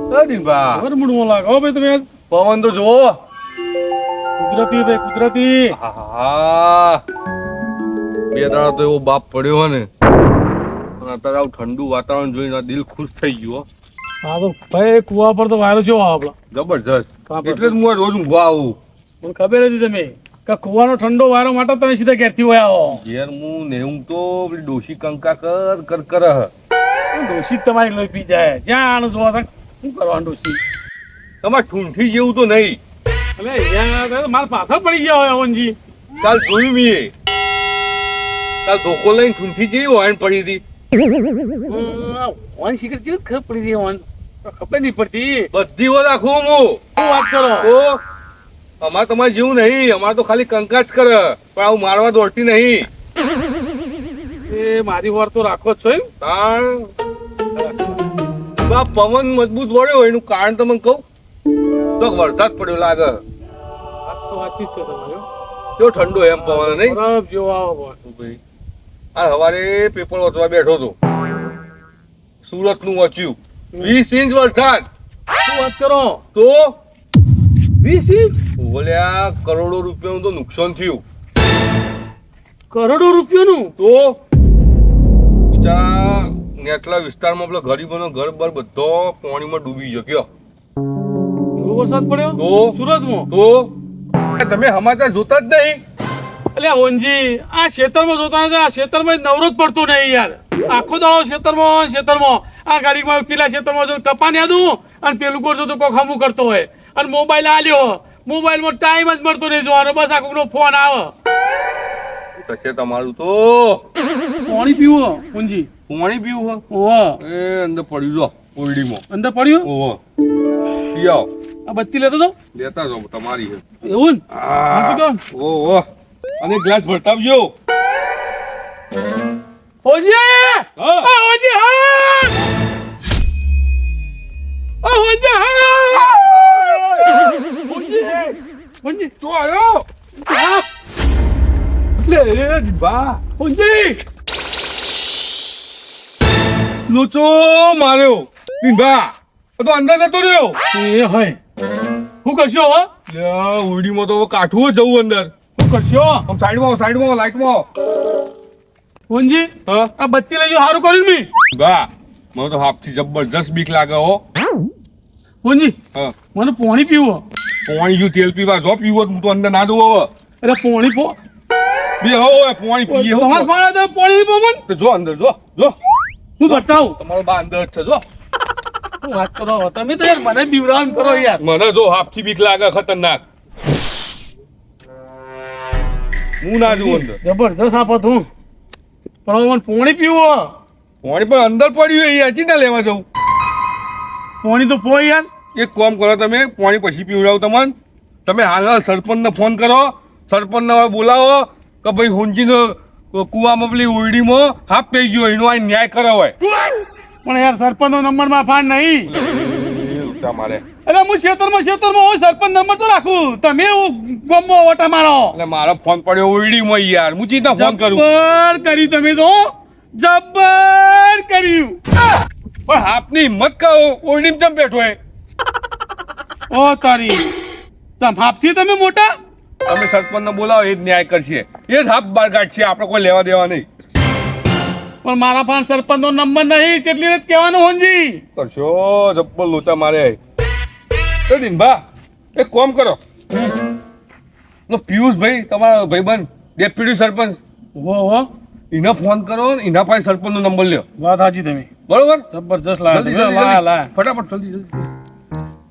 દિનભા બરમડું લાગે હો ભાઈ તમે પવન તો જો કુદરતી ભાઈ કુદરતી હા બે દાડા તો એવો બાપ પડ્યો ને અને અત્યારે આવું ઠંડુ વાતાવરણ જોઈને દિલ ખુશ થઈ ગયું હા તો ભાઈ કુવા પર તો વાયરો છે આપડે જબરજસ્ત કાં પર? એટલે જ હું રોજ ઊંઘવા આવું મને ખબર હતી તમે કે કુવાનો ઠંડો વાયરો માટે તમે સીધા ઘેરથી હોય આવો ઘેર હું ને હું તો પેલી ડોશી કંકા કર કર ડોસી જ તમારી લોહી પી જાય જ્યાં આનું જોવા થાય શું કરવાનું ડોસી તમારે ઠૂંઠી જેવું તો નહીં એટલે અહીંયા મારા પાછળ પડી ગયા હોય અવનજી કાલ જોયું મી કાલ ધોકો લઈને ઠૂંઠી જેવી હોય પડી હતી વન શિખર જેવું ખબર પડી જાય વન ખબર નહીં પડતી બધી વો રાખું હું શું વાત કરો તો અમારે તમારે જેવું નહીં અમારે તો ખાલી કંકા જ કરે પણ આવું મારવા દોડતી નહીં એ મારી વાર તો રાખો જ છો એમ તાણ બા પવન મજબૂત વળ્યો એનું કારણ તમને કહું તો વરસાદ પડ્યો લાગે વાત તો વાંચી જ છે તમારે કેવો ઠંડો એમ પવન નહીં બરફ જેવો આવો ભાઈ આ સવારે પેપર વાંચવા બેઠો હતો સુરત નું વાંચ્યું 20 ઇંચ વરસાદ શું વાત કરો તો 20 ઇંચ બોલ્યા કરોડો રૂપિયાનું તો નુકસાન થયું કરોડો રૂપિયાનું તો બીજા નેટલા વિસ્તારમાં પેલા ગરીબોનો ઘર બર બધો પાણીમાં ડૂબી ગયો કયો એવો વરસાદ પડ્યો તો સુરતમાં તો તમે સમાચાર જોતા જ નહીં એટલે ઓનજી આ ખેતરમાં જોતા નથી આ ખેતરમાં નવરો જ પડતો નહીં યાર આખો દાડો ખેતરમાં આ ગાડીમાં પેલા ખેતરમાં જો કપાને આદું અને પેલું કરતો તો કોક હમું કરતો હોય અને મોબાઈલ આલ્યો મોબાઈલમાં ટાઈમ જ મળતો નહીં જોવાનો બસ આ કોકનો ફોન આવે કશે તમારું તો પાણી પીવો ઓનજી પાણી પીવું ઓહો હો એ અંદર પડ્યું જો ઓરડીમાં અંદર પડ્યું ઓહો પી આવો આ બત્તી લેતો તો લેતા જાઓ તમારી છે એવું ને આ ઓહો અને ગ્લાસ ભરતાવજો ઓજી હા ઓજી હા ઓજી હા ઓજી તો આયો લે બા ઓજી લોચો માર્યો બા તો અંદર જતો રહ્યો એ હોય શું કરશો હો લે ઓરડીમાં તો કાઠું જવું અંદર શું કરશો આમ સાઈડમાં લાઈટમાં ઓજી હા આ બત્તી લઈ જો સારું કર્યું મી બા મને તો હાફથી જબરજસ્ત બીક લાગે હો ઓજી હા મને પાણી પીવો પાણી જો તેલ પીવા જો પીવો હું તો અંદર ના દઉં હવે અરે પાણી પો બે હો પાણી પીએ હો તમારે પાણી તો પાણી પીવો તો જો અંદર જો હું બતાવું તમારો બા અંદર જ છે જો શું વાત કરો તમે તો યાર મને બીવરાન કરો યાર મને જો હાફથી બીક લાગે ખતરનાક હું ના જોઉં અંદર જબરદસ્ત આપત હું પણ મને પાણી પીવો પાણી પણ અંદર પડ્યું એ હજી ના લેવા જવું પાણી તો પો યાર એક કામ કરો તમે પાણી પછી પીવડાવો તમને તમે હાલ સરપંચને ફોન કરો સરપંચને હવે બોલાવો કે ભાઈ હુંજીનો કુવામાં પેલી ઓરડીમાં હાફ પી ગયો એનો આ ન્યાય કરો હોય પણ યાર સરપંચ નો નંબર માં ફાન નહીં મારે અરે હું ખેતરમાં હોય સરપંચ નંબર તો રાખું તમે ગમો ઓટા મારો એટલે મારો ફોન પડ્યો ઓરડીમાં યાર હું ચીતા ફોન કરું જબ્બર કર્યું તમે તો જબ્બર કર્યું પણ હાફની હિંમત કહો ઓરડીમાં કેમ બેઠો હે ઓ તારી તમ હાફથી તમે મોટા તમે સરપંચને બોલાવો એ જ ન્યાય કરશે એ જ હાફ બાર કાઢશે આપણે કોઈ લેવા દેવા નહીં પણ મારા પાસે સરપંચ નો નંબર નહીં કેટલી રીતે કહેવાનું હોનજી કરશો જબ્બર લોચા મારે એ દિનભા એક કામ કરો પિયુષભાઈ તમારા ભાઈબંધ ડેપ્યુટી સરપંચ ઓહો એને ફોન કરો ને એના પાસે સરપંચનો નંબર લ્યો વાત સાચી તમે બરોબર જબરજસ્ત જલ્દી, જલ્દી, લા ફટાફટ જલ્દી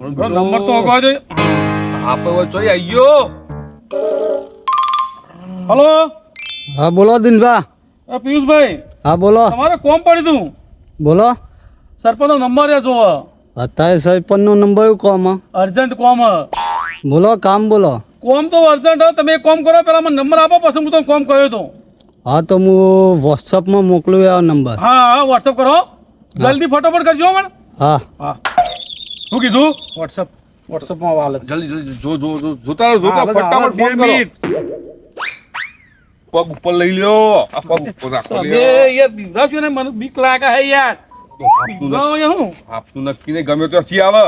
નંબર તો અગાઉ જોઈએ આપણે ચોઈ આવી ગયો હલો હા બોલો દિનભા પિયુષભાઈ હા બોલો તમારે કોમ પડ્યું તું બોલો સરપંચ નો નંબર જો અત્યારે સરપંચનો નંબર કોમ અર્જન્ટ કોમ બોલો કામ બોલો કોમ તો અર્જન્ટ તમે એક કોમ કરો પેલા મને નંબર આપો પછી હું તમને કોમ કર્યો તો હા તો હું વોટ્સઅપમાં મોકલું આ નંબર હા હા વોટ્સઅપ કરો જલ્દી ફટાફટ કરજો મને હા હા શું કીધું વોટ્સઅપમાં હાલત જલ્દી જોતા રહો ફટાફટ ફોન કરો પગ ઉપર લઈ લ્યો આ પગ ઉપર રાખો તમે યાર દીધા છો ને મને બીક લાગે હે યાર હું આપતું નક્કી નહીં, ગમે ત્યાંથી આવે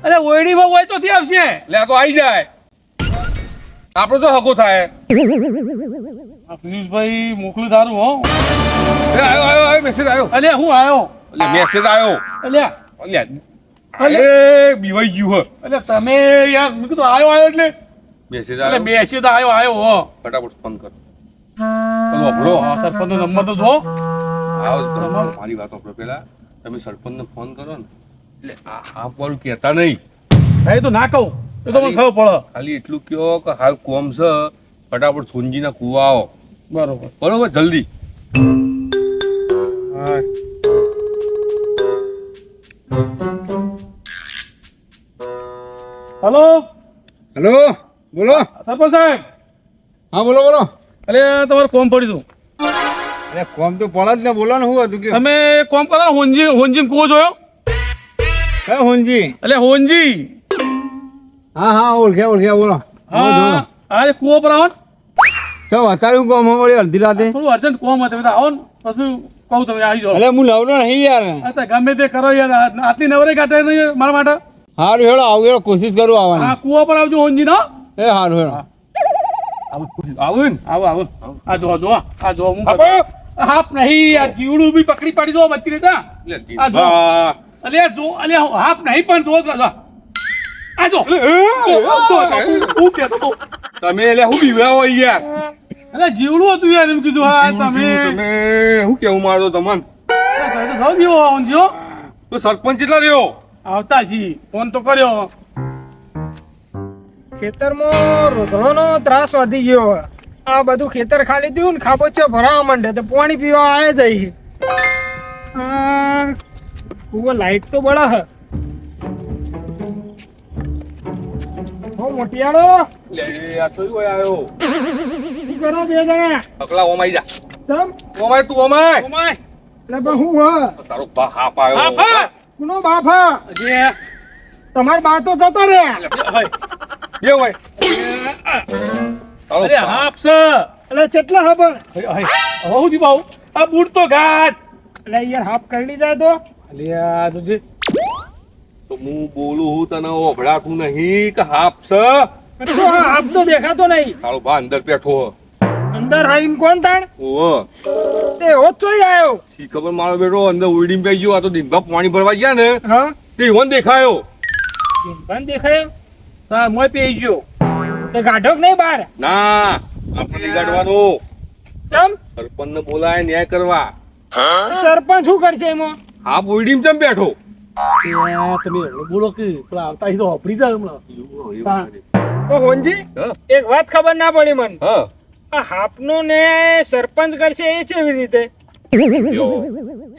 અરે ઓયડીમાં હોય ચોથી આવશે એટલે આ તો આવી જાય. આપણો તો હગો થાય. આ પિયુષભાઈ મોકલું તારું હો. એ આયો મેસેજ આવ્યો. અલ્યા હું આવ્યો એટલે મેસેજ આવ્યો. અલ્યા અલ્યા એ બીવાઈ ગયું હે. અલ્યા તમે યાર મેં કીધું આવ્યો એટલે મેસેજ એટલે આવ્યો. બેસી તો આવ્યો હો. ફટાફટ ફોન કર. ચલો આપણો હા, સરપંચનો નંબર તો જો. આવો તો મારી વાત આપણો પેલા તમે સરપંચને ફોન કરો ને એટલે આ પર કહેતા નહીં. એ તો ના કહું એ તો મને ખબર પડે. ખાલી એટલું કયો કે હાલ કોમ છે, ફટાફટ સોનજીના કુવા આવો. બરોબર. બરોબર, જલ્દી. હલો હેલો બોલો. સરપંચ સાહેબ. હા બોલો બોલો. અરે તમારે કોમ પડ્યું અરે કોમ તો પડે જ ને, બોલો ને. શું હતું હતું તમે કોમ કરો હોનજી કુવો જોયો? કે હોનજી? એટલે હોનજી. હા હા ઓળખ્યા બોલો. હા હા કુવો પર આવો ને. તો અત્યારે કોમ મળી અડધી રાતે. થોડું અર્જન્ટ કોમ હતું બધા આવો ને પછી કહું તમે આવી જાઓ. એટલે હું નવરો નહીં યાર. અચ્છા ગમે તે કરો યાર, આટલી નવરે કાઢે નહીં મારા માટે. સારું હેડો આવું, હેડો કોશિશ કરું આવવાની. હા કુવા પર આવજો હોનજી નો. એ સારું હેડો. આવું ને આવો આ જો હું હાફ નહીં યાર, જીવડું બી પકડી પાડી જો બચી રહેતા. આ જો અલ્યા જો અલ્યા હાફ નહીં પણ જો આ જો હું કહેતો તો તમે એટલે હું બીવડાવો યાર. અલ્યા જીવડું હતું યાર એમ કીધું. હા તમે હું કેવું મારો તમને જાવ જીવો હોનજી. તો સરપંચ કેટલા રહ્યો? આવતા છી ફોન તો કર્યો. ખેતરમાં રોધણોનો ત્રાસ વધી ગયો. આ બધું ખેતર ખાલી થયું ને ખાબોચિયો ભરાવા માંડે તો પાણી પીવા આવે જાય. કુવો લાઈટ તો બળા હે. હો મોટિયાળો લે આ તો ઓય આવ્યો. શું કરો બે જણા? અકલા ઓમાઈ જા. ચમ ઓમાય તું ઓમાય. ઓમાય એટલે બા હું હ તારો બા હાપ આવ્યો. હા કુનો બાપ હા? જે તમાર બા તો જતો રે. બે હોય. તારો અરે બા. હાફ છે. એટલે કેટલા ખબર? હું દી બાઉ આ બૂટ તો ઘાટ. એટલે યાર હાફ કરી જાય તો અલ્યા તુજે તો હું બોલું હું તને ઓભળાતું નહીં કે હાપ છે. શું હા હાફ તો દેખાતો નહીં. તારો બા અંદર બેઠો હે. અંદર આવીને કોણ તાણ? ઓહો તે હોત ચોઈ આવ્યો. શી ખબર મારો બેટો અંદર ઉડીને પઈ ગયો. આ તો દિનભર પાણી ભરવા ગયા ને હા તે ઈવન દેખાયો. પણ દેખાયો હા મોય પી ગયો. તે ગાઢો કે નહીં બહાર? ના આપણે ગાડવાનું. ચમ સરપંચ ને બોલાય ન્યાય કરવા. સરપંચ શું કરશે એમાં? હાપ ઉડીને ચમ બેઠો. તમે બોલો કે પેલા આવતા તો હપડી જાય હમણાં. તો હોનજી હા એક વાત ખબર ના પડી મને. હા આ હાપનો ને સરપંચ કરશે એ કેવી રીતે? યો,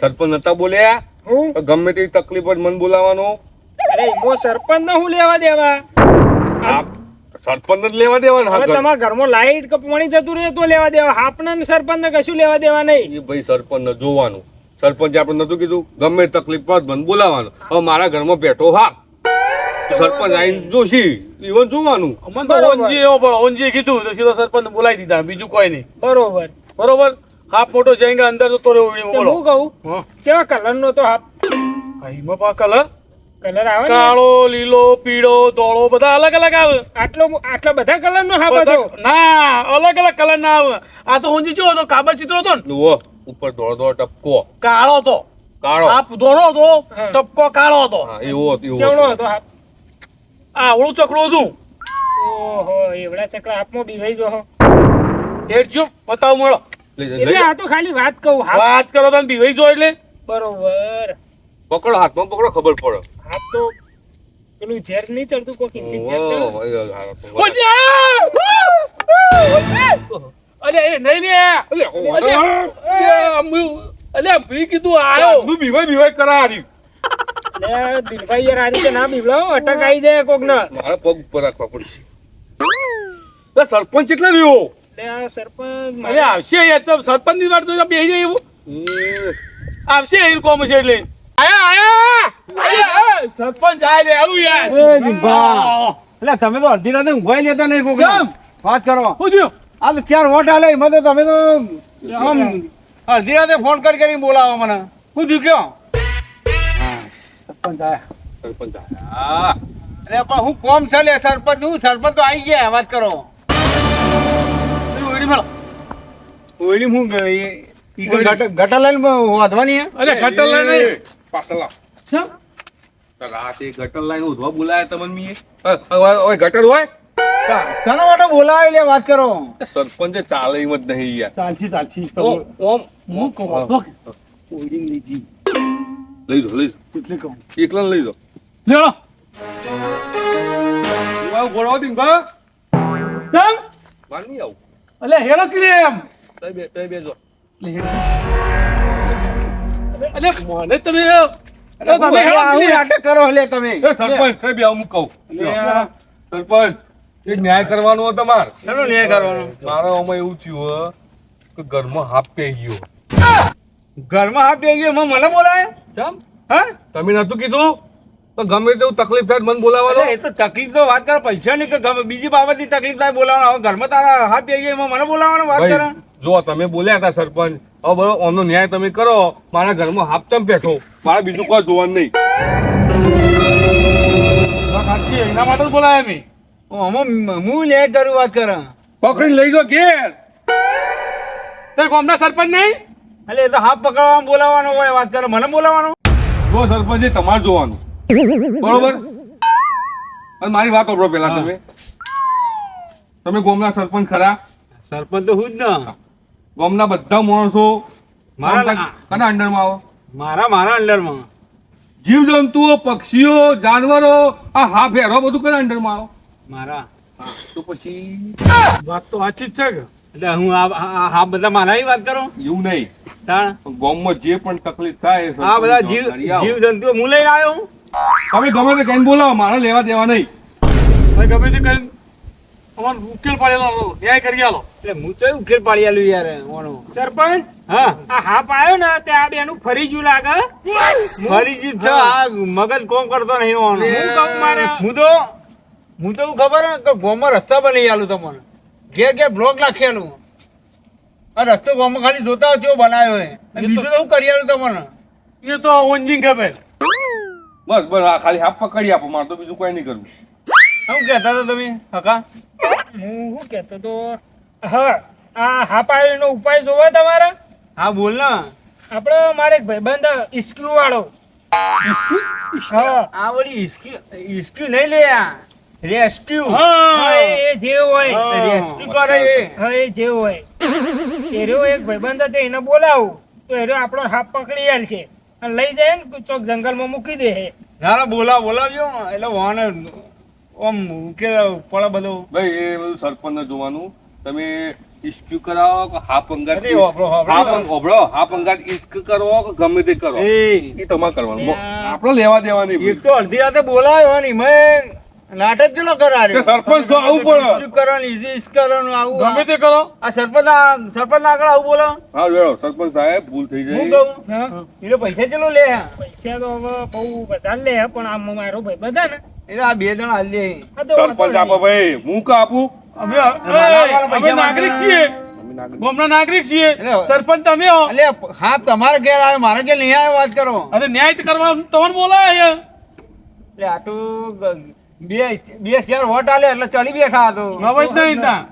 સરપંચ નતા બોલ્યા હું તો ગમે તેવી તકલીફ હોય મન બોલાવાનો. અરે એમાં સરપંચ ને હું લેવા દેવા? હાપ સરપંચ જ લેવા દેવાના. હવે તમારા ઘરમાં લાઈટ કે પાણી જતું રહે તો લેવા દેવા. હાપના ને સરપંચ ને કશું લેવા દેવા નહીં. એ ભાઈ સરપંચ ને જોવાનું. સરપંચ આપણે નતું કીધું ગમે તકલીફ પડે મને બોલાવાનું. હવે મારા ઘરમાં બેઠો હા સરપંચ આઈને જોશી ઈવન જોવાનું. અમન તો ઓનજી એવો પણ ઓનજી કીધું તો સીધો સરપંચ બોલાવી દીધા, બીજું કોઈ નહીં. બરોબર. બરોબર. હાફ મોટો જઈને અંદર જતો રહ્યો ઉડીમાં. તો બોલો હું કહું હા કેવા કલર નો તો હાપ? એમાં પા કલર કલર આવે ને? કાળો લીલો પીળો ધોળો બધા અલગ અલગ આવે. આટલા બધા કલર નો હાપ હતો? ના અલગ અલગ કલર ના આવે. આ તો ઓનજી ચેવો હતો, કાબર ચિત્રો હતો ને, જુઓ ઉપર ધોળો ધોળો ટપકો કાળો હતો. કાળો. હાફ ધોળો હતો, હા. ટપકો કાળો હતો. હા એવો હતો, એવો ચેવડો હતો. હતો હાપ? આવડું ચકડું હતું. ઓહો એવડા ચકલા હાપમાં બીવાઈ જો હો. હેડજો બતાવ મળો. એટલે આ તો ખાલી વાત કહું. હાપ વાત કરો તમે બીવાઈ જો એટલે બરોબર. પકડો હાથમાં પકડો ખબર પડે. હાપ તો પેલું ઝેર નહીં ચડતું કોઈ ઝેર ચડે? અરે એ નહીં અલ્યા ભી કીધું આવ્યો. તું બીવાય બીવાય કરાવી. એટલે દિલભાઈ યાર આ રીતે ના બીવડાવો, અટક આવી જાય કોક ને. મારા પગ ઉપર રાખવા પડશે. તો સરપંચ કેટલા રહ્યો? એટલે આ સરપંચ અરે આવશે યાર, સરપંચ ની વાત તો બેસી જાય એવું આવશે એ કોમ છે એટલે આયા સરપંચ આય રે આવું યાર. એ દીપા. એટલે તમે તો અડધી રાતે ઊંઘવાય લેતા નહીં કોક કેમ? વાત કરવા. શું થયું? આ તો 4 વોટ આલે એમાં તો તમે તો આમ અડધી રાતે ફોન કરીને બોલાવો મને. શું થયું કયો? સરપંચ આયા. સરપંચ આયા. અરે પણ હું કોમ છે લે સરપંચ નું સરપંચ તો આવી ગયા વાત કરો પેલું ઓયડી મળો. ઓયડી હું ગટર લઈને વાંધવાની હે અરે ગટર લઈને એ, પાછળ લાવ. ચમ? તો રાતે ગટર લાઈન ઉધવા બોલાયા તમને મીએ. ઓય ગટર હોય શાના માટે બોલાવે લે વાત કરો સરપંચે ચાલે એમ જ નહીં યાર. ચાલશી. ઓમ હું કહું હતો કે ઓયડી લીધી. લઈ જાઓ લઈ જાઓ એટલે કહું. એકલા લઈ જાઓ. લેવો. હું આવું ગોળવા દઉં બા. ચમ? વાર નહીં આવું. અલે હેલો કરી એમ. તઈ બેજો. અલે મને તમે આવું નાટક કરો લે તમે એ સરપંચ તઈ બે હું કહું. અલે, સરપંચ એ ન્યાય કરવાનો હોય તમારે. શેનો ન્યાય કરવાનો મારા આમાં એવું થયું હે કે ઘરમાં હાફ પી ગયો. ઘરમાં હાથ પી ગયો મને બોલાય કેમ? હા તમે નતું કીધું તો ગમે તેવું તકલીફ થાય તો મને બોલાવવાનો. એ તો તકલીફ તો વાત કરે પૈસા ની કે ગમે બીજી બાબતની તકલીફ થાય બોલાવવાનો હવે ઘરમાં તારા હાથ પી ગયો એમાં મને બોલાવવાનો વાત કરે ભાઈ, જો તમે બોલ્યા હતા સરપંચ હવે બરોબર આમનો ન્યાય તમે કરો. મારા ઘરમાં હાફ ચમ બેઠો મારે બીજું કોઈ જોવાનું નહીં. સાચી એના માટે જ બોલાયા મેં. હું ન્યાય કરું વાત કરે પકડીને લઈ જાઓ ઘેર. તે ગામના સરપંચ નહીં? એટલે એ તો હાથ પકડવામાં બોલાવવાનો હોય વાત કરે મને બોલાવવાનો જો સરપંચ એ તમારે જોવાનું બરોબર. અને મારી વાત સાંભળો પેલા તમે ગામના સરપંચ ખરા? સરપંચ તો હું જ ને ગામના બધા માણસો મારા કના અંડરમાં આવો? મારા અંડરમાં જીવ જંતુઓ પક્ષીઓ જાનવરો આ હાફ હેરો બધું કના અંડરમાં આવો? મારા તો પછી વાત તો સાચી જ છે કે. એટલે હું આ બધા મારા વાત કરો એવું નહીં. તાણ ગામમાં જે પણ તકલીફ થાય એ આ બધા સરપંચ આવો. જીવ જંતુઓ હું લઈને આવ્યો તમે ગમે તે કઈને બોલાવો મારે લેવા દેવા નહીં. ભાઈ ગમે તે કરીને અમારો ઉકેલ પાડેલો ન્યાય કરી આલો. એટલે હું તો ઉકેલ પાડી આલું યાર ઓનો સરપંચ હા આ હાપ આવ્યો ને તે આ બેનું ફરી ગયું લાગે. ફરી જ છે આ મગજ કોમ કરતો નહીં ઓનો હું કહું મારે હું તો એવું ખબર હે કે ગોમાં રસ્તા બનાવી આલું તમને ઘેર બ્લોક નાખેલું આ રસ્તો ગોમાં ખાલી જોતા હોય તેવો બનાવ્યો હે અને બીજું તો હું કરી આલું તમને એ તો ઓંજીને ખબર. બસ બસ આ ખાલી હાફ પકડી આપો મારે તો બીજું કોઈ નહીં કરવું. શું કહેતા હતા તમે હકા હું શું કહેતો તો હા આ હાપ આવ્યો એનો ઉપાય જોવો તમારે. હા બોલ ને આપણે મારે એક ભાઈબંધ ઇસ્ક્યુ વાળો હા આ વળી ઇસ્ક્યુ નહીં લે આ રેસ્ક્યુ હા, એ જેવો હોય રેસ્ક્યુ કરે એ હા એ જેવો હોય એ રહ્યો એક ભાઈબંધ હતો એને બોલાવું તો એ રહ્યો આપણો હાપ પકડી આલ છે અને લઈ જાય ને ચોક જંગલમાં મૂકી દે હે. ના બોલાવજો એટલે વાને આમ ઉકેલ પડે બધો ભાઈ એ બધું સરપંચને જોવાનું. તમે ઇસ્ક્યુ કરાવો કે હાફ અંગાત અરે હોભળો. હાફ અંગાત ઇસ્ક કરો કે ગમે તે કરો એ તમારે કરવાનું. આપણે લેવા દેવા નહીં. એક તો અડધી રાતે બોલાયો ને મેં નાટક કેટલો કરારે કે સરપંચ તો આવું પડે. કરવાનું ઇઝી કરવાનું આવું ગમે તે કરો. આ સરપંચ આગળ આવું બોલો હા લેવો સરપંચ સાહેબ ભૂલ થઈ હું જાય. કહું હા એટલે પૈસા ચેલો લે પૈસા તો હવે બહુ બધા લે પણ આ મારો ભાઈબંધ હે ને એટલે આ બે જણા હાલ લે આ તો વાંધો સરપંચ આપો નહીં. ભાઈ હું કા આપું? અમે નાગરિક છીએ. ગામના નાગરિક છીએ. એટલે- સરપંચ તમે હો. એટલે હા તમારા ઘેર આવે મારા ઘેર નહીં આવે વાત કરો અરે ન્યાય તો કરવા તમને બોલાય એટલે આ તો બે ચાર વોટ આલે એટલે ચડી બેઠા હતો નવાઈ જ નહીં ત્યાં.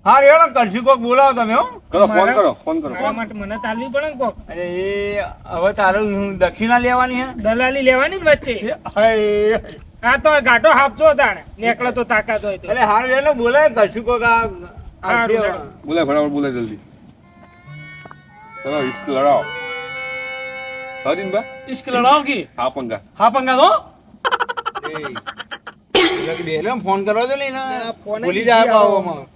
હા રેડો કરશું કોક બોલાવો તમે હો કરો ફોન કરો ફોન કરો. મારા માટે મને તાલવી પડે ને કોક અરે એ હવે તારું દક્ષિણા લેવાની હે દલાલી લેવાની જ વચ્ચે આ તો ઘાટો હાપચો તાણે નેકળો તો તાકાત હોય તો એટલે હાર રેલો બોલાય કરશું કોક આ હારું, રેડો. બોલાય ફટાફટ બોલાય જલ્દી. ચલો ઇસ્ક લડાવો. હરીનબા ઇશ્ક લડાવ કી. હાફ અંગાત. હા પંગા તો બેલો ફોન કરવા દો લઈને ફોન ભૂલી જ જાય બીજી આવો. પાવોમાં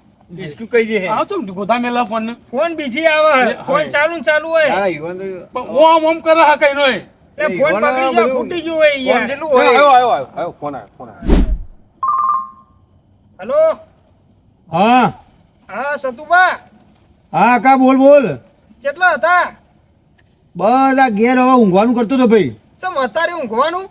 ઇસ્કુ કહી દે આવ તો ગોધા મેલા ફોન ને. ફોન બીજી આવે અરે, ફોન હવે. ચાલુ ને ચાલુ હોય તારા યુવાન તો પણ ઓમ ઓમ કરે હા કઈ નોય. એ ફોન ઈવોને પકડી જાવ બધું- ફૂટી ગયું હોય ફોન યાર. જેટલું આવ્યો હોય આવ્યો આવ્યો ફોન આવ્યો. હલો હા હા સતુભા હા કા બોલ કેટલા હતા બસ આ ઘેર હવે ઊંઘવાનું કરતો હતો ભાઈ. ચમ અત્યારે ઊંઘવાનું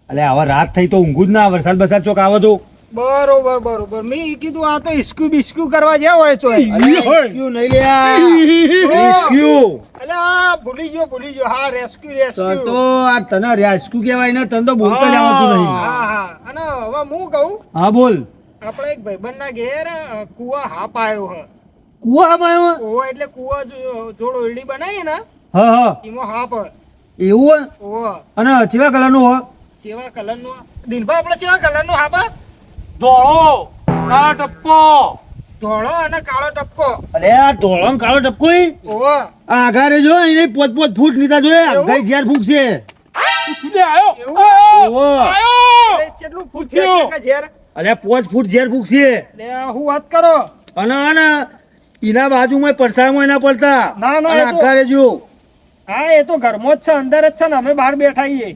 અલે હવે રાત થઈ તો ઊંઘું જ ના વરસાદ બરસાદ ચોક આવે તો બરોબર મેં કીધું આ તો ઇસ્ક્યુ બિસ્ક્યુ કરવા જ્યાં હોય છો ઇસ્ક્યુ નહીં લે આ. ઇસ્ક્યુ એટલે ભૂલી ગયો હા રેસ્ક્યુ તો રેસ્ક્યુ આ તને રેસ્ક્યુ કહેવાય ને તને તો બોલતા જ આવડતું નહીં. હા હા અને હવે હું કહું હા બોલ. આપણે એક ભાઈબંધના ઘેર કુવા હાપ આવ્યો હ કુવામાં આવ્યો? કુવો એટલે કુવા જોડ ઓરડી બનાવી ને હા હા એમાં હાપ એવું હે? ઓહો અને ચેવા કલરનું હો? ચેવા કલરનો દિલભા આપણે ચેવા કલરનો હાપ ધોળો કાળો ટપ્પો ધોળો અને કાળો ટપકો અરે આ ધોળો ને કાળો ટપકો ઈ? ઓહો આ આઘારે જો એને પોત ફૂટ લીધા જોઈએ આઘાઈ ઝેર ફૂંકશે. છૂટે આવ્યો એવું? ઓહો. આવ્યો એ કેટલું ફૂટ્યું છે કે ઝેર અરે 5 ફૂટ ઝેર ફૂંકશે. લે હું વાત કરો અને એના બાજુમાં પડસામાં એના પડતા ના, ના, અને એ તો- આઘારે જો હા એ તો ઘરમાં જ છે અંદર જ છે ને અમે બહાર બેઠા છીએ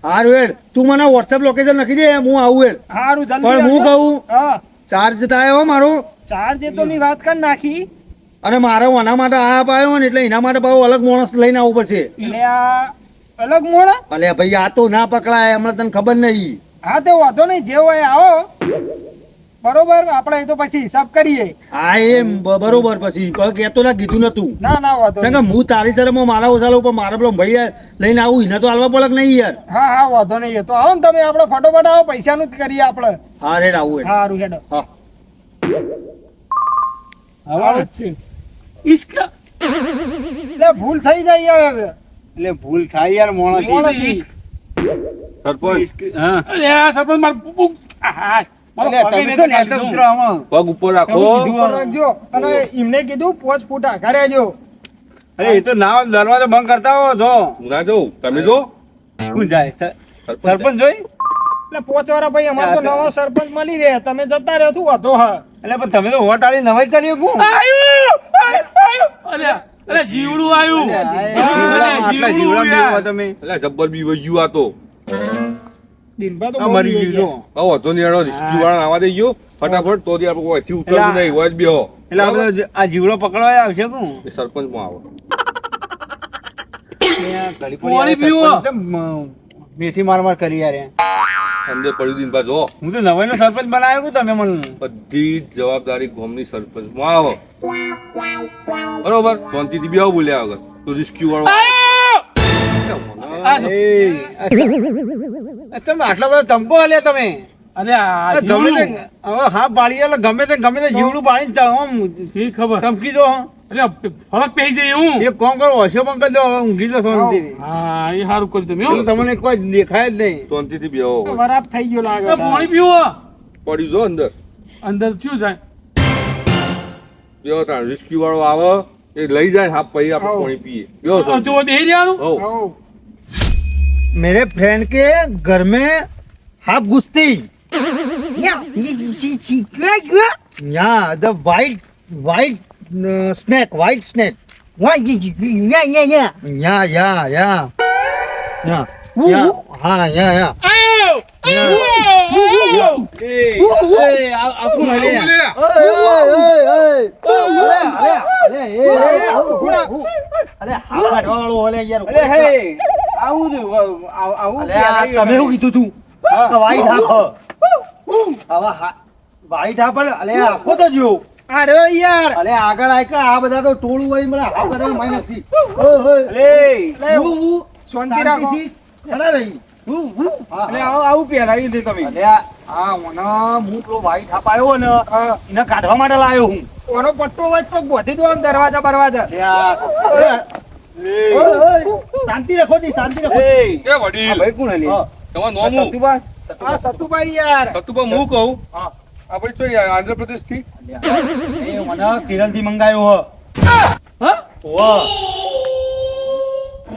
હારું હેડ તું મને વોટ્સએપ લોકેશન લખી દે હું આવું હેડ. સારું જલ્દી પણ હું આવજો. કહું હા ચાર્જ થાય હો મારો. ચાર્જ એ તો ની વાત કરી નાખી અને મારે આના માટે આ પાયો ને એટલે એના માટે પાછો અલગ માણસ લઈને આવવું પડશે. એટલે આ અલગ મોડ અલે ભાઈ આ તો ના પકડાય હમણાં તને ખબર નહીં. હા તે વાંધો નહીં જે હોય આવો બરોબર આપણે એ તો પછી હિસાબ કરીએ હા એમ બરોબર પછી કોઈ કહેતો ના કીધું નતું. ના ના વાંધો કારણ નહીં. કે હું તારી શરમમાં મારા ઓછા લઉં પણ મારા પેલો ભાઈ લઈને આવું એને તો હાલવા પડે કે નહીં યાર. હા હા વાંધો નહીં એ તો આવો ને તમે આપણે ફટોફટ આવો પૈસાનું જ કરીએ આપણે હા રેડ આવું હેડ. સારું હેડો હા આવો જ છે. ઈશ્કા એટલે ભૂલ થઈ જાય યાર હવે. એટલે ભૂલ થાય યાર મોણા મોણાથી. સરપંચ અરે આ સરપંચ માર મારો પગે તમે તો નહીં નેતા ઉતરો આમાં. પગ ઉપર રાખો ઉપર રાખજો અને એમને કીધું 5 ફૂટ આઘા રહેજો અરે એ તો ના દરવાજો બંધ કરતા હો જો હું ના જોઉં તમે જો શું જાય સરપંચ જોઈ એટલે 5 વાળા ભાઈ અમારે તો નવો સરપંચ મળી રહે તમે જતા રહ્યો શું વાંધો હા એટલે પણ તમે તો વોટ આલી નવાઈ કરી કોણ અરે અરે જીવડું આવ્યું આટલા જીવડા મેળવો તમે એટલે જબ્બર બી વહી ગયું આ તો દિનભા તો આ બહુ મરી દિવસ ગયું ગયા. જો હવે વધુ નહીં હેડો રિસ્ક્યુ વાળા આવા દઈ ગયો ફટાફટ તો આપણે કોઈથી ઉતરવું નહીં હોય જ બેહો એટલે આ બધો આ જીવડો પકડવા આવશે કોણ એ સરપંચમાં આવો પાણી પીવો. મેથી માર માર કરી યાર અંદર પડ્યું દિન બા જો હું તો નવાઈ નો સરપંચ બનાવ્યો છું તમે મને બધી જ જવાબદારી ગામની સરપંચમાં આવો બરોબર શાંતિથી બેહો બોલ્યા વગર તો રિસ્ક્યુ વાળો તમે આટલા બધા ધમકો આલ્યા તમે અરે આ ગમે તે જીવડું હવે હા પાડી એટલે ગમે તે જીવડું પાડીને આમ શી ખબર ધમકી દો અરે ફરક પડી જાય હું એક કોમ કરો હશો પણ કરી દો હવે ઊંઘી દો શાંતિથી. હા એ સારું કરી તમે હો. તમને કોઈ દેખાય જ નહીં શાંતિથી બેહો વરાપ થઈ ગયો લાગે આ પાણી પીવો પડી જો અંદર અંદર શું જાય બેહો તાણ રિસ્ક્યુ વાળો આવે એ લઈ જાય હા પછી આપણે પાણી પીએ બેહો શાંતિ. જો દે રહ્યાનું હો હઉ. मेरे फ्रेंड के घर में हाफ घुसती यहाँ द वाइट स्नेक या हाँ या આયો આખું મળે અરે હે આવું આવું તમે શું કીધું તું વાઈટ હાફ વાઈટ હાફ અલે આખો તો જો અરે યાર અલે આગળ આય કે આ બધા તો ટોળું હોય મને હાફ કરવા માઈ નથી અરે શાંતિ રાખો ખરા રહી હા, અરે હા. આવું પહેરાવી દે તમે અલે આ મને હું પેલો વાઈટ હાફ આવ્યો ને એને કાઢવા માટે લાવ્યો હું ઓનો પટ્ટો વચ તો બોધી દો આમ દરવાજા બરવાજા શાંતિ રાખો દી શાંતિ રાખો એ એ વડીલ ભાઈ કોણ હલી હા. તમારું નામ હું સતુભા હા સતુભાઈ યાર સતુભા હું કહું હા. આપણે તો યાર આંધ્રપ્રદેશ થી એ મને કેરળ થી મંગાયો હા હો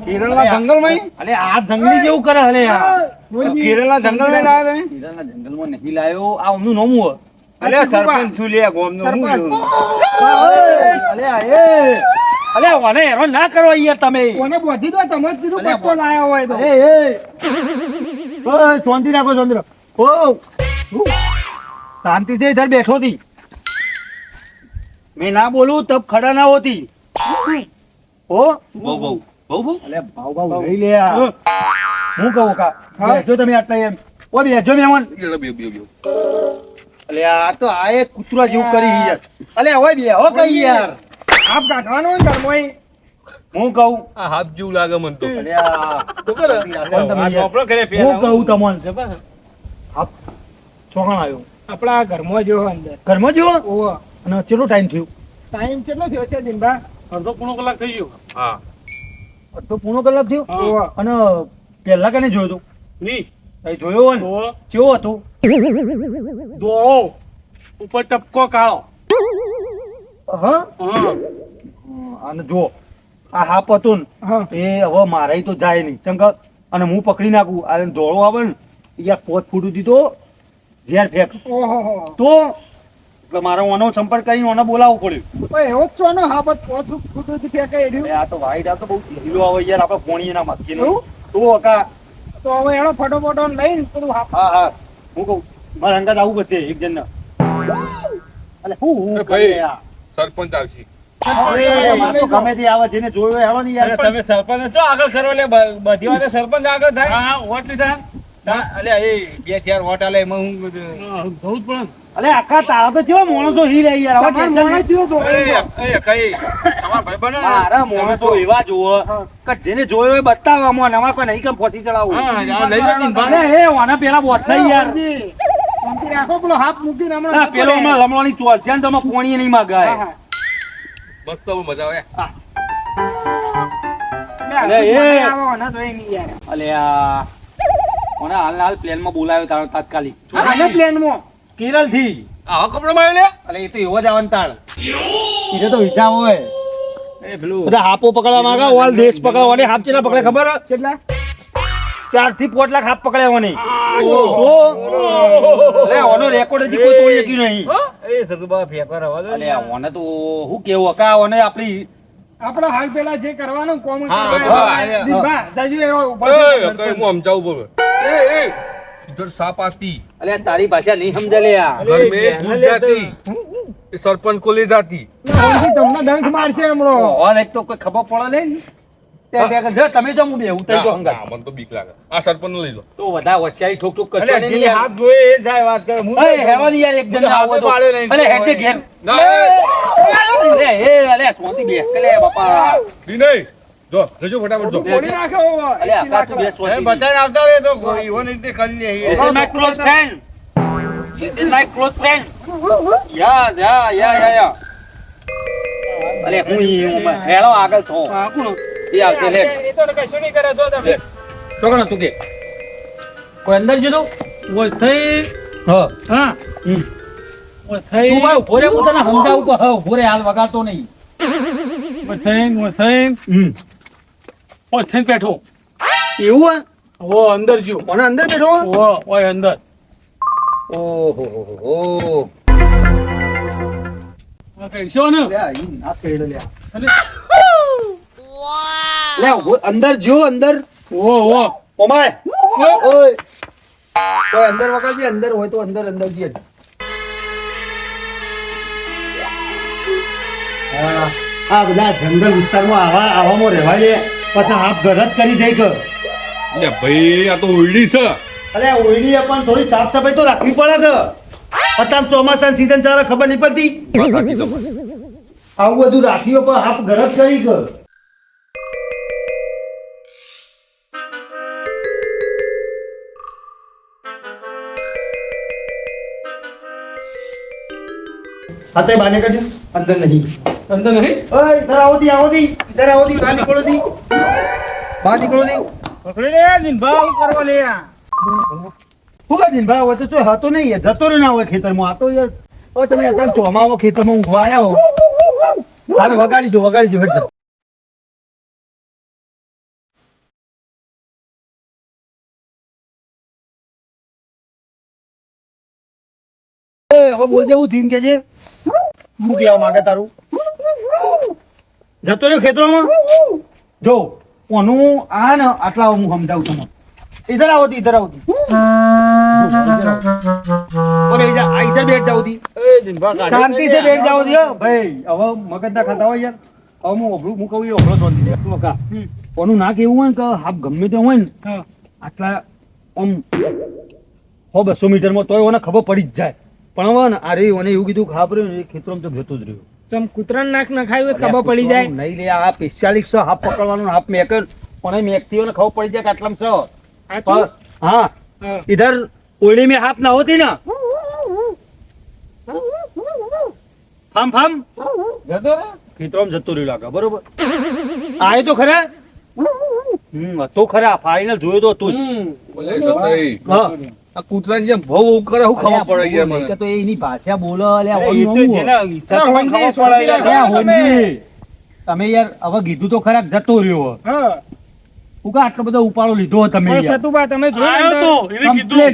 કેરળના જંગલમાં અલે આ જંગલી જેવું કરે હલે યાર કેરળના જંગલમાં લાવ્યા તમે કેરળના જંગલમાં નહીં લાયો આ ઓમનું નામ હો અરે સરપંચ છું લે ગોમનો હું સરપંચ. છું. અલે મને હેરાન ના કરો યાર તમે કોને બોધી દો તમે જ કીધું પટ્ટો લાયા હોય તો ઓય શાંતિ રાખો શાંતિ રાખો ઓ શાંતિ से इधर बैठो थी मैं ना बोलूं तब खड़ा ना होती ओ બહુ બહુ બહુ બહુ અલે ભાવ ભાવ લઈ લે આ. હું કહું કા બેઠો તમે આટલા એમ ઓ બેઠો મહેમાન બે બે બે અલે આ તો આ એક કૂતરા જેવું કરી યાર અલે હવે બે હો કઈ યાર આપ કાઢવાનો ને ઘરમોય હું કહું આ હાફ જેવું લાગે મને તો અલે આ શું કરે? કોણ તમે આ યાર? ચોપડો કરે હું પેલા. કહું તમને આપ ચોકણ આવ્યો આપણા ઘરમાં જો અંદર ઘરમાં જેવો ઓહો અને કેટલો ટાઈમ થયો ટાઈમ કેટલો થયો છે દિનભા અડધો પોણો કલાક થઈ ગયો હા અડધો પૂર્ણ કલાક થયો ઓહો અને પહેલા કને જોયો તો ની એ જોયો હોય ને તો કેવો હતો દોડો ઉપર ટપકો કાળો હા હા અને જો આ હાપ હતો ને હા એ હવે મારે તો જાય નહીં ચંક અને હું પકડી નાખું આ ધોળો આવે ને યાર 5 ફૂટ સુધી તો ઝેર ફેંક ઓહો તો એટલે મારે ઓનો સંપર્ક કરીને ઓને બોલાવવું પડ્યું ઓય એવો જ છો ને હા બસ પોછું ફૂટું ફેંકાઈ રહ્યું અરે આ તો વાઈટ આ તો બહુ ઢીલો આવે યાર આપણે પોણી એના માગીએ નહીં એવું? તો કા તો હવે એનો ફટોફટો લઈને પેલું હા હા હું કહું મારે અંગાત આવવું પડશે એક જણ અલે હું એ ભાઈ. યાર સરપંચ આવશે મારે તો ગમે તે આવે જેને જોયો હોય આવે ને અરે યાર તમે સરપંચ છો આગળ કરો એટલે બધી વાતે સરપંચ આગળ થાય. હા વોટ લીધા ના, અલ્યા એ 2-4 વોટ આલે એમાં હું બધું. જવું જ પડે ને. અલે આખા તારા તો કેવા માણસો હી લે યાર હવે તમારે ટેન્શન મોણે નહીં. થયો તો એ કઈ તમારા ભાઈબંધો ને? મારા માણસો એવા જોવો કે જેને જોયો હોય બતાવવામાં નવા કોઈ નહીં કેમ પહોંચી ચડાવું હા, આ લઈ લો ને. અરે એ ઓના પેલા બોટ થઈ યાર શાંતિ રાખો પેલો હાથ મૂકીને હમણાં ના, પેલો હમણાં લમણવાની ચોર છે ને તમે પોણીએ નહીં માગાય હા, હા. મસ્ત હવે મજા આવે અરે એ. આવો ને તો એ નહીં યાર અલે આ ઓને હાલ પ્લેનમાં બોલાવ્યો તારો તાત્કાલિક આને પ્લેનમાં કેરળ થી આવા કપડામાં આવ્યો અલે એ તો એવો જ આવન તાણ એને તો હિસાબ હોય એ પેલું બધા હાપો પકડવા માંગા ઓલ દેશ પકડવા અને હાપ ચેલા પકડે ખબર હે? કેટલા 4 થી 5 લાખ હાપ પકડ્યા ઓને તો અલે ઓનો રેકોર્ડ હજી કોઈ તોડી શક્યું નહીં એ સતુબા ફેંકવા રવા દો ને. અલે ઓને તો હું કેવું અકા ઓને આપણી આપણો હાલ પેલા જે કરવાનું કોમ હા, કરવાનું. હા, દીપા, જાજુ એવો ઉભો એ થયો કઈ હું સમજાવું પડે એ ઇધર સાપ આતી અલે તારી ભાષા નહીં સમજે લે આ घर में घुस जाती ये सरपंच को ले जाती ઓનથી તમને ડંખ મારશે હમણાં ઓન એક તો કોઈ ખબર પડે નહીં તે જો તમે જો હું બેહું તઈ તો હંગા ના, મને તો બીક લાગે આ સરપંચ ને લઈ લો તો બધા હોશિયારી ઠોક ઠોક કરતો અલ્યા, નહીં જે યાર. હાથ જોયે એ જ થાય વાત કરે. હું અરે હેવાની યાર એક જણ આવો તો પાડ્યો નહીં. અલે હેડે ઘેર ના એ, અલે એ અલે સોતી બે કલે બાપા દી નહીં જો જજો ફટાફટ જો ફોડી નાખ્યો અલે આકા તું બે એ સોતી બધાને આવતા રહે તો ઈવો ને રીતે કરી લે This is my close friend. This is my close friend. Yeah. અલે હું હેળો આગળ છો હા કોણ એ આવશે લે એ તો કશું નહીં કરે જો તમે છોકરા તું કે કોઈ અંદર જતો ઓય થઈ હા હા હમ. ઓય થઈ તું ભાઈ ઉભો રે હું તને સમજાવું કે હા ઉભો રે હાલ વગાડતો નહીં ઓય થઈ ઓય થઈ બેઠો એવું ઓ અંદર જો કોને અંદર બેઠો ઓ ઓય અંદર ઓહો આ કઈશો ને લે ઈ ના પેડ લે અલે, લે ઉભો અંદર જો અંદર ઓ ઓમાય ઓય કોઈ અંદર વગાડજે અંદર હોય તો અંદર જે આ બધા જંગલ વિસ્તારમાં આવામાં રહેવાય લે પછી હાફ ઘર જ કરી જાય કે લે ભાઈ આ તો ઓયડી છે અલે ઓઈડી પણ થોડી સાફ સફાઈ તો રાખવી પડે કે અત્યારે ચોમાસાની સીઝન ચાલે ખબર નહીં પડતી વાત સાચી તમારી. આવું બધું રાખ્યું પણ હાફ ઘર જ કરી કે આતે બાને કાઢ અંદર નહીં અંદર નહીં ओए इधर आओ दी बाहर निकलो दी પકડી લે દિનભા, હું કરવા લે આ? હું કા દિન ભાઈ તો હતો નહીં યાર જતો રહ્યો ના હોય ખેતરમાં આ તો યાર હવે તમે અત્યારે ચોમામાં ખેતરમાં ઊંઘવા આવ્યા હો હાલ વગાડી દો હેડ એ હવે બોલ જેવું થીન કે છે હું કહેવા માંગે તારું જતો રહ્યો ખેતરમાં જો ઓનું આ ને આટલા હું સમજાવું તમને इधर आओ दी इधर आओ दी और इधर बैठ जाओ दी એ દિનભા, કાઢી शांति से લે. बैठ जाओ दी भाई હવે મગજ ના ખાતા હોય યાર હવે હું ઓભળું હું કહું એ ઓભળો તો નહીં તું કા ઓનું ના કેવું હોય ને કે હાફ ગમે તે હોય ને આટલા આમ 100-200 મીટરમાં તોય ઓને ખબર પડી જ જાય પણ હવે ને અરે ઓને એવું કીધું ખાબર્યું ને એ ખેતરમાં તો જતો જ રહ્યો ચમ કૂતરાને નાક નખાયું હોય ખબર પડી જાય. નહીં લે આ 45 હાફ પકડવાનું હાફ મેકર પણ મેકતી હોય ને ખબર પડી જાય કે આટલામાં છે. સાચું? हाँ હા. इधर ओढ़ी में हाथ ना होती ना हम જતો રે ખેતરમાં જતો રહ્યો લાગે બરોબર આય તો ખરા તો ખરા ફાઇનલ જોયો તો તું જ. બોલે જતાઈ. હા. આ કૂતરાની જેમ ભવ કરે શું ખબર પડે યાર મને. કે તો એની ભાષા બોલો અલ્યા એ ઓમ તો નવું જેના હોય. હિસાબમાં હોનજી, ખબર સોટી પડે યાર. રાખો. અલ્યા હોનજી, તમે યાર હવે કીધું તો ખરા જતો રહ્યો હા હું કા આટલો બધો ઉપાડો લીધો તમે પણ સતુભા તમે જોયું આવ્યો ને તો અંદર? એને કીધું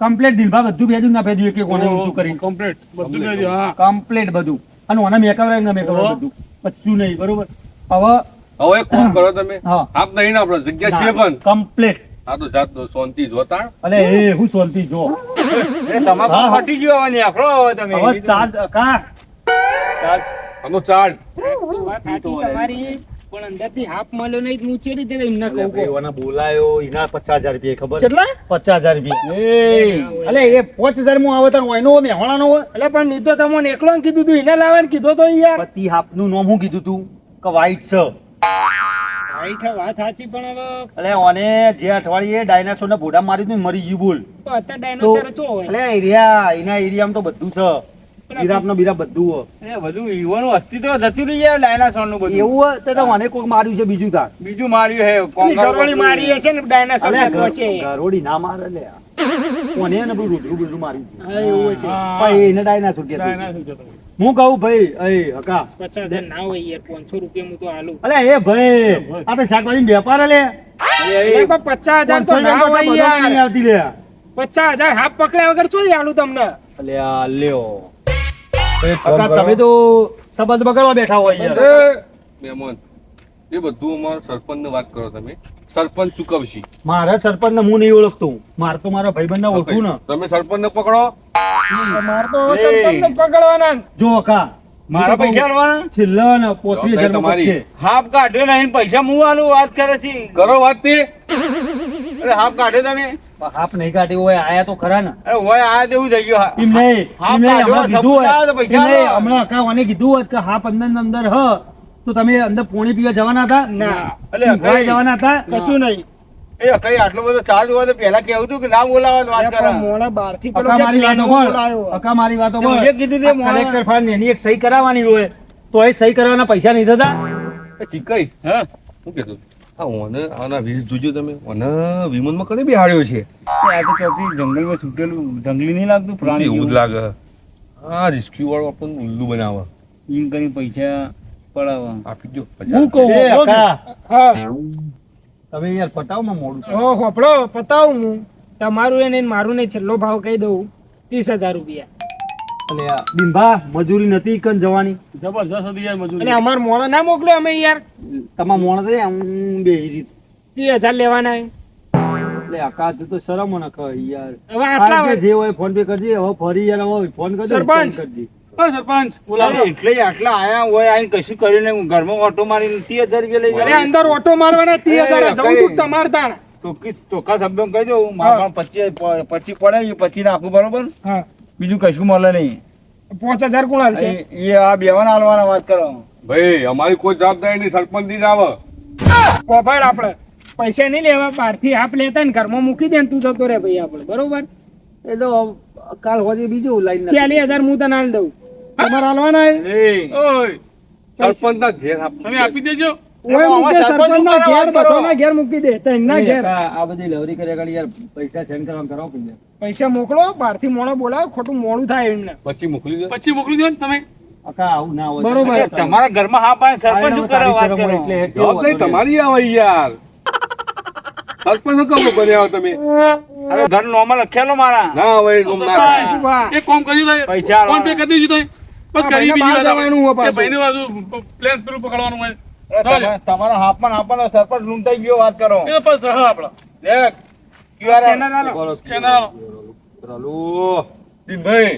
કમ્પ્લેટ દિલભા બધું ભેજું ના ભેજ્યું એક કોને ઊંચું કરી કમ્પ્લીટ બધું લઈ લ્યો, હા કમ્પ્લેટ બધું અને ઓના મેકવરાય ના મેકવરાય બધું કશું નહીં બરોબર હવે હવે એક કામ કરો તમે. હા. આપ નહીં ને આપણે જગ્યા છે પણ. કમ્પ્લેટ આ તો જાત દો શાંતિ જોતા. અલે એ હું શાંતિ જો એ તમાકુ હા, હા. ફટી ગયો હવે નેકળો હવે તમે હવે ચાર્જ કા ચાર્જ આનો ચાર્જ. વાત સાચી તમારી પણ અંદરથી હાફ મળ્યો નહીં તો હું ચેડી દે એમને કહું કહું. એવાના બોલાયો એના 50,000 રૂપિયા ખબર કેટલા? 50,000 રૂપિયા એ અલે એ 5,000 માં આવે તો ઓયનો મેહોણાનો હોય એટલે પણ મેં તો તમને એકલો ને કીધું તું એને લાવે ને કીધો તો યાર પતિ હાફનું નામ હું કીધું તું કે વ્હાઈટ છે રાઈટ હે, વાત સાચી પણ હવે અલે ઓને જે અઠવાડિયે ડાયનાસોર ને ભોડા મારી દીધું ને મરી ગયું બોલ તો અત્યારે ડાયનોસર ચો હોય અલે એરિયા એના એરિયામાં તો બધું છે બિરાપ નો બિરાપ બધું હોય એ બધું યુવાનું અસ્તિત્વ જતું રહી જાય ડાયનાસોર નું બધું એવું હોય તો મને કોઈક માર્યું છે બીજું તાર બીજું માર્યું હે ઘરવાળી મારી હશે ને ડાયનાસોર અલે ને હશે. ગરોડી ના મારે લે કોને ને બધું રૂડરું બધું માર્યું છે. હા એવું હશે. પણ એને ડાયનાસોર કહેતો. ડાયનાસોર જતો. હું કહું ભાઈ એ હકા 50,000 ના હોય યાર 500 રૂપિયા હું તો હાલું. અલે એ ભાઈ આ તો શાકભાજી વેપાર લે અરે પણ 50,000 તો ના હોય યાર. આવતી લે 50,000 હાફ પકડ્યા વગર ચોઈ હાલું તમને. અલે આ લ્યો એક કામ હકા કરો. તમે તો સંબંધ બગાડવા બેઠા હોય યાર એ મહેમાન એ બધું અમારા સરપંચને વાત કરો તમે. સરપંચ ચૂકવશી. મારા સરપંચ ને હું નહીં ઓળખતો મારે તો મારા ભાઈબંધ ને ઓળખું ને તમે સરપંચને પકડો. માર તો એ. સરપંચને પકડવાના ને. જો હકા મારા પૈસા આલવાના છેલ્લા ને 35,000 તમારી. છે હાફ કાઢ્યો નહીં પૈસા હું આલું વાત કરે છે કરો વાત તે. અરે હાફ કાઢ્યો તમે હાફ નહીં કાઢ્યો હોય આયા તો ખરા ને અરે હોય આ દેવું થઈ ગયું એમ નહીં હાફ એમ નહીં, કાઢ્યો, હમણાં કીધું હોય. સપોર્ટ આવે તો પૈસા એમ નહીં, આલો. હમણાં હકા મને કીધું હોત કે હાફ અંદર ને અંદર હ તો તમે અંદર પોણી પીવા જવાના હતા ના એટલે ઊંઘવા જવાના હતા કશું નહીં. એ કઈ આટલો બધો ચાર્જ હોય તો પહેલા કેવું હતું કે ના બોલાવવાનું વાત અરે કરે પણ મોડા બહારથી પેલો અકા જે મારી વાતો પ્લેનમાં બોલ બોલાયો. અકા મારી વાતો તે બોલ મુજે કીધું તે મોણા. કલેક્ટર ફાઈન એની એક સહી કરાવવાની હોય તો એ સહી કરવાના પૈસા નહીં થતા એ ચીકાઈ. હા શું કીધું? આ ઓને આના વીજ જોજો તમે. ઓને વિમાનમાં કને બેહાડ્યો છે. આ તો ચોથી જંગલમાં છૂટેલું જંગલી નહીં લાગતું પ્રાણી એવું જ જેવું. લાગે. આ રિસ્ક્યુ વાળો આપણને ઉલ્લુ બનાવે. એમ કરી પૈસા પડાવવા આપી દો હું 50,000. કહું એ હોભળો કે? અકા હા તમે યાર પટાવમાં મોડું છે. ઓ હોભળો પતાવું હું તમારું એને ને મારું ને છેલ્લો ભાવ કહી દઉં 30,000 રૂપિયા. એટલે આ બિંબા મજૂરી નથી કન જવાની જબરજસ્ત હતી યાર મજૂરી. એટલે અમાર મોડો ના મોકલ્યો અમે યાર તમારા મોણ તો હું બે રીત 30,000 લેવાના હે. એટલે અકા તું તો શરમ ન કર યાર હવે આટલા આ જે હોય ફોન પે કરજે હવે ફરી યાર હવે ફોન કરજે સરપંચ. ફોન કરજે. હા, સરપંચ બોલાવો. અરે એટલે જ આટલા આયા હોય આઈને કશું કર્યું નહીં ઘરમાં ઓટો મારીને 30,000 રૂપિયા લઈ અરે જાય અંદર ઓટો મારવાના 30,000 જવું તું તમાર તાણ. ચોખ્ખા શબ્દો કહી દઉં મારા 25 પડે એ 25 નાખું બરોબર હા બીજું કશું મળે નહીં 5,000 કોણ હાલશે? એ આ બેવાના હાલવાના વાત કરો ભાઈ અમારી કોઈ જવાબદારી નહીં. સરપંચ થી જ આવે. કોભાડ આપણે પૈસા નહીં લેવા બહારથી આપ લેતા ને ઘરમાં મૂકી દે ને તું જતો રે ભાઈ આપણે બરોબર એ તો કાલ હોજે બીજું લાઈન 40,000 હું તને હાલ દઉં તમારે હાલવાના હે? ઓય, સરપંચ ના ઘેર આપ. તમે આપી દેજો. ઓય મૂકે સરપંચ સરપંચના ઉપર ઘેર વાત કરો. બધાના ઘેર મૂકી દે તઈના ઘેર આ બધી લવરી કર્યા આગળ યાર પૈસા સેન્ડ કરવાનું કરો પૈસા પૈસા મોકલો બહારથી મોડો બોલાવો ખોટું મોડું થાય એમને પછી મોકલી દો. પછી મોકલી દો ને તમે. અકા આવું ના હોય બરોબર. અરે તમારા ઘરમાં હા પાડે સરપંચ શું કરે વાત કરો એટલે જવાબદારી તમારી આવે યાર. સરપંચ કમ બન્યા હો તમે. અરે ઘર નોમાં લખેલો મારા ના હવે ગમ ના થાય. વાહ. એક કામ કર્યું થાય. પૈસા ફોન પે કરી દેજો થાય. બસ આ કરી ભાઈને બીજી બહાર વાત જવાનું હોય આવે. પાછું. એ ભાઈને પાછું પ્લેન પેલું પકડવાનું હોય. અરે તમારા હાથમાં સરપંચ લૂંટાઈ ગયો વાત કરો એ તો પછી હા આપડા. દેખ QR સ્કેનર હાલો. સ્કેનર આલો. ચાલો. દીનભાઈ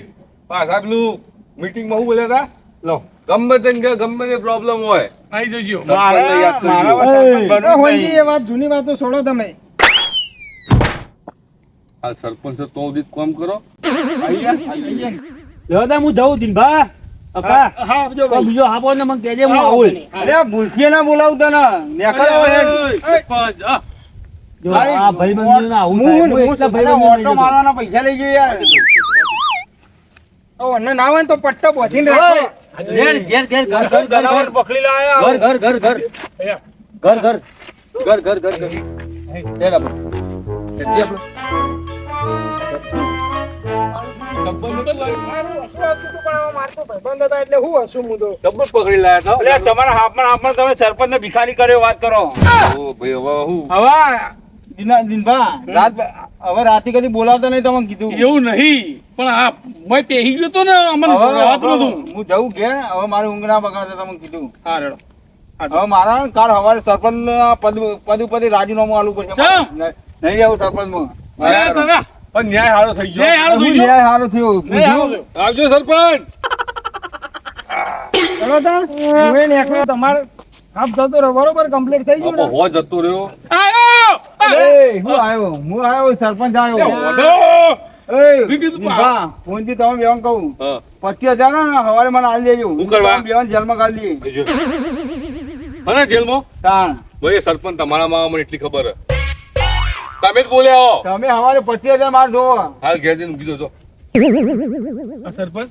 પાછા પેલું મીટિંગમાં હું બોલ્યા હતા? લો ગમે તે ને ગમે તે પ્રોબ્લેમ હોય આવી જજો. સરપંચને યાદ કરજો. મારા સરપંચ અરે બનવું જ હોયજી, નહીં. એ વાત જૂની વાતો છોડો તમે આ સરપંચ તો સુધી કામ કરો. દાદા હું જાઉં દિનભા અપા હા આપજો તો ભાઈ બીજો હાપો ને મને કહેજે હું હા, આવું વાંધો નહીં. અરે ભૂલથી ના બોલાવું તને નેકળો હેડ. સરપંચ, હા. જો આ ભાઈબંધીઓને આવું થાય હું એટલા અરે ભાઈબંધીઓને ઓટો મારવાના પૈસા લઈ ગયો યાર. હવે અન્ન ના હોય ને તો પટ્ટો બોધીને રાખો ઘેર ઘેર ઘેર ઘર ઘર ઘર ઘર પકડી લાયા ઘર ઘર ઘર ઘર ઘર ઘર ઘર ઘર ઘર ઘર દેખ આપણે દેખ આપણે મારું હસવું આવતું હતું, પણ હવે મારે તો ભાઈબંધ હતા એટલે હું હસું મું તો. જબર પકડી લાયા અરે તમારા હાથમાં તમે સરપંચને ભિખારી કર્યો વાત કરો ઓ ભાઈ હવે હું હવે દિનભા હવે રાતે કદી બોલાવતા નહીં તમને કીધું એવું નહીં પણ આ મેં પહેરી ગયો તો ને અમને રાતમાં હતું. હું જવું ઘેર હવે મારી ઊંઘ ના બગાડે તમને કીધું હા રેડો. હવે મારા કાલ સવારે સરપંચ પદ ઉપર રાજીનામું આલવું પડશે ચમ? નહીં જવું સરપંચમાં અરે દાદા, પણ ન્યાય સારો થઈ ન્યાય ગયો હારો થઈ ગયો. ન્યાય સારું થયું ન્યાય હારો થયો. આવજો સરપંચ ચલો તાર, હું એ નીકળ્યો, તમારે હાફ થતો રહ્યો, બરોબર કમ્પ્લીટ થઈ ગયું ને? હો જતો રહ્યો આયો! એ, હું આવ્યો સરપંચ આવ્યો બીજું તો ફોનથી તમે બેવાન કહું હા 25,000 ને સવારે મને આલી દેજો હું કરવા? બેવાન જેલમાં કાઢી દઈએ અને જેલમાં તાણ ભાઈ સરપંચ તમારામાં મને એટલી ખબર હે તમે જ બોલ્યા હો તમે સવારે 25,000 માર જોવો હાલ ઘેર જઈને ઊંઘી જજો આ સરપંચ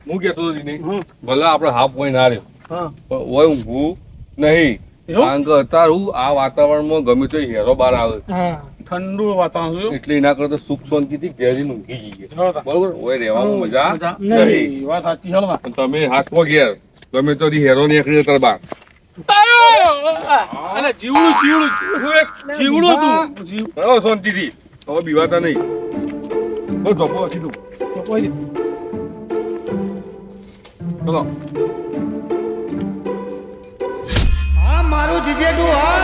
હું કહેતો હતો નહીં ભલે આપણે હાફ હોય ના રહ્યો હા. પણ ઓય ઊંઘવું નહીં એવું? કારણ કે અત્યારે હું આ વાતાવરણમાં ગમે તો હેરો બહાર આવે હા ઠંડુ વાતાવરણ છે. એટલે એના કરતા સુખ શાંતિથી ઘેર જઈને ઊંઘી જઈએ હા. બરોબર ઓય રહેવામાં મજા મજા નહીં નહીં. વાત સાચી છે. પણ તમે હાથમાં ઘેર ગમે તો હેરો નીકળી જતા બહાર આયો! અલા, જીવડું જીવડું હતું. બરાબર શાંતિથી હવે બીવાતા નહીં બસ ધોકો હતી તું ચલો આ મારું જીજેડું આ